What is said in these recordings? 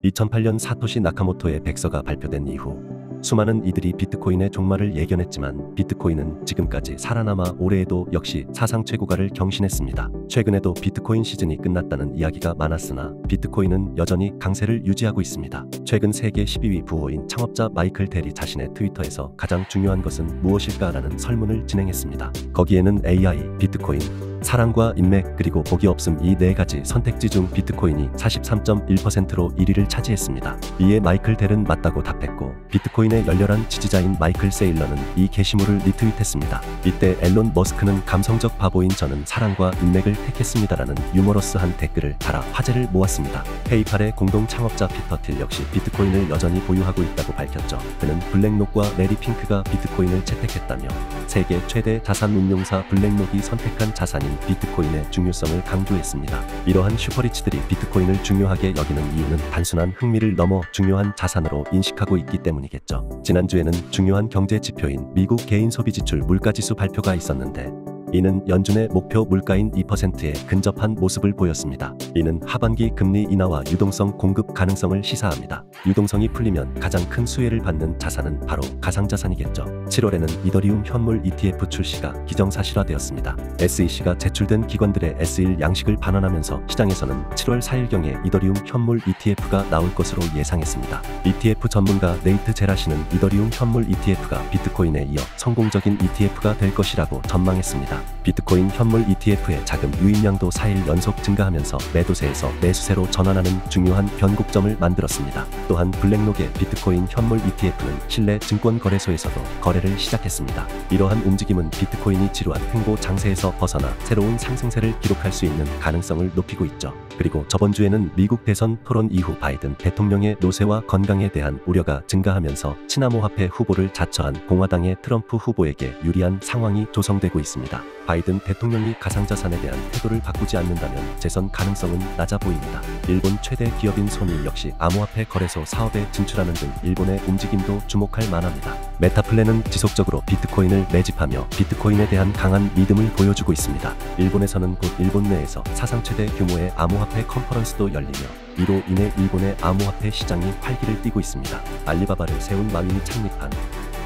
2008년 사토시 나카모토의 백서가 발표된 이후 수많은 이들이 비트코인의 종말을 예견했지만 비트코인은 지금까지 살아남아 올해에도 역시 사상 최고가를 경신했습니다. 최근에도 비트코인 시즌이 끝났다는 이야기가 많았으나 비트코인은 여전히 강세를 유지하고 있습니다. 최근 세계 12위 부호인 창업자 마이클 델이 자신의 트위터에서 가장 중요한 것은 무엇일까라는 설문을 진행했습니다. 거기에는 AI, 비트코인, 사랑과 인맥 그리고 복이 없음 이 네 가지 선택지 중 비트코인이 43.1%로 1위를 차지했습니다. 이에 마이클 델은 맞다고 답했고 비트코인의 열렬한 지지자인 마이클 세일러는 이 게시물을 리트윗했습니다. 이때 앨런 머스크는 감성적 바보인 저는 사랑과 인맥을 택했습니다라는 유머러스한 댓글을 달아 화제를 모았습니다. 페이팔의 공동 창업자 피터 틸 역시 비트코인을 여전히 보유하고 있다고 밝혔죠. 그는 블랙록과 레리 핑크가 비트코인을 채택했다며 세계 최대 자산 운용사 블랙록이 선택한 자산인 비트코인의 중요성을 강조했습니다. 이러한 슈퍼리치들이 비트코인을 중요하게 여기는 이유는 단순한 흥미를 넘어 중요한 자산으로 인식하고 있기 때문이겠죠. 지난주에는 중요한 경제 지표인 미국 개인 소비 지출 물가지수 발표가 있었는데 이는 연준의 목표 물가인 2%에 근접한 모습을 보였습니다. 이는 하반기 금리 인하와 유동성 공급 가능성을 시사합니다. 유동성이 풀리면 가장 큰 수혜를 받는 자산은 바로 가상자산이겠죠. 7월에는 이더리움 현물 ETF 출시가 기정사실화되었습니다. SEC가 제출된 기관들의 S1 양식을 반환하면서 시장에서는 7월 4일경에 이더리움 현물 ETF가 나올 것으로 예상했습니다. ETF 전문가 네이트 제라시는 이더리움 현물 ETF가 비트코인에 이어 성공적인 ETF가 될 것이라고 전망했습니다. 비트코인 현물 ETF의 자금 유입량도 4일 연속 증가하면서 매도세에서 매수세로 전환하는 중요한 변곡점을 만들었습니다. 또한 블랙록의 비트코인 현물 ETF는 실내 증권거래소에서도 거래를 시작했습니다. 이러한 움직임은 비트코인이 지루한 횡보 장세에서 벗어나 새로운 상승세를 기록할 수 있는 가능성을 높이고 있죠. 그리고 저번 주에는 미국 대선 토론 이후 바이든 대통령의 노쇠와 건강에 대한 우려가 증가하면서 친암호화폐 후보를 자처한 공화당의 트럼프 후보에게 유리한 상황이 조성되고 있습니다. 바이든 대통령이 가상자산에 대한 태도를 바꾸지 않는다면 재선 가능성은 낮아 보입니다. 일본 최대 기업인 소니 역시 암호화폐 거래소 사업에 진출하는 등 일본의 움직임도 주목할 만합니다. 메타플랜은 지속적으로 비트코인을 매집하며 비트코인에 대한 강한 믿음을 보여주고 있습니다. 일본에서는 곧 일본 내에서 사상 최대 규모의 암호화폐 컨퍼런스도 열리며 이로 인해 일본의 암호화폐 시장이 활기를 띠고 있습니다. 알리바바를 세운 마윈이 창립한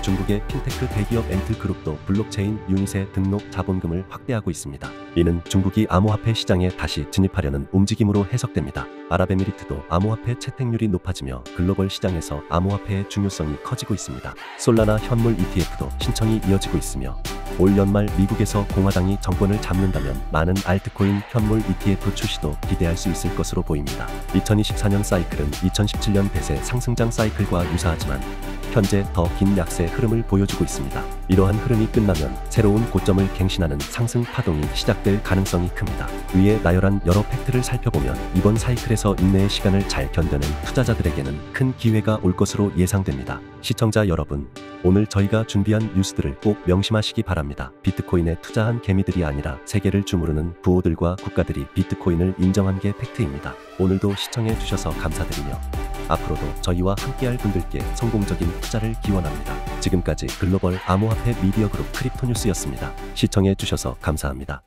중국의 핀테크 대기업 엔트그룹도 블록체인 유닛의 등록 자본금을 확대하고 있습니다. 이는 중국이 암호화폐 시장에 다시 진입하려는 움직임으로 해석됩니다. 아랍에미리트도 암호화폐 채택률이 높아지며 글로벌 시장에서 암호화폐의 중요성이 커지고 있습니다. 솔라나 현물 ETF도 신청이 이어지고 있으며 올 연말 미국에서 공화당이 정권을 잡는다면 많은 알트코인 현물 ETF 출시도 기대할 수 있을 것으로 보입니다. 2024년 사이클은 2017년 대세 상승장 사이클과 유사하지만 현재 더 긴 약세 흐름을 보여주고 있습니다. 이러한 흐름이 끝나면 새로운 고점을 갱신하는 상승 파동이 시작될 가능성이 큽니다. 위에 나열한 여러 팩트를 살펴보면 이번 사이클에서 인내의 시간을 잘 견뎌낸 투자자들에게는 큰 기회가 올 것으로 예상됩니다. 시청자 여러분, 오늘 저희가 준비한 뉴스들을 꼭 명심하시기 바랍니다. 비트코인에 투자한 개미들이 아니라 세계를 주무르는 부호들과 국가들이 비트코인을 인정한 게 팩트입니다. 오늘도 시청해 주셔서 감사드리며 앞으로도 저희와 함께할 분들께 성공적인 투자를 기원합니다. 지금까지 글로벌 암호화폐 미디어 그룹 크립토뉴스였습니다. 시청해 주셔서 감사합니다.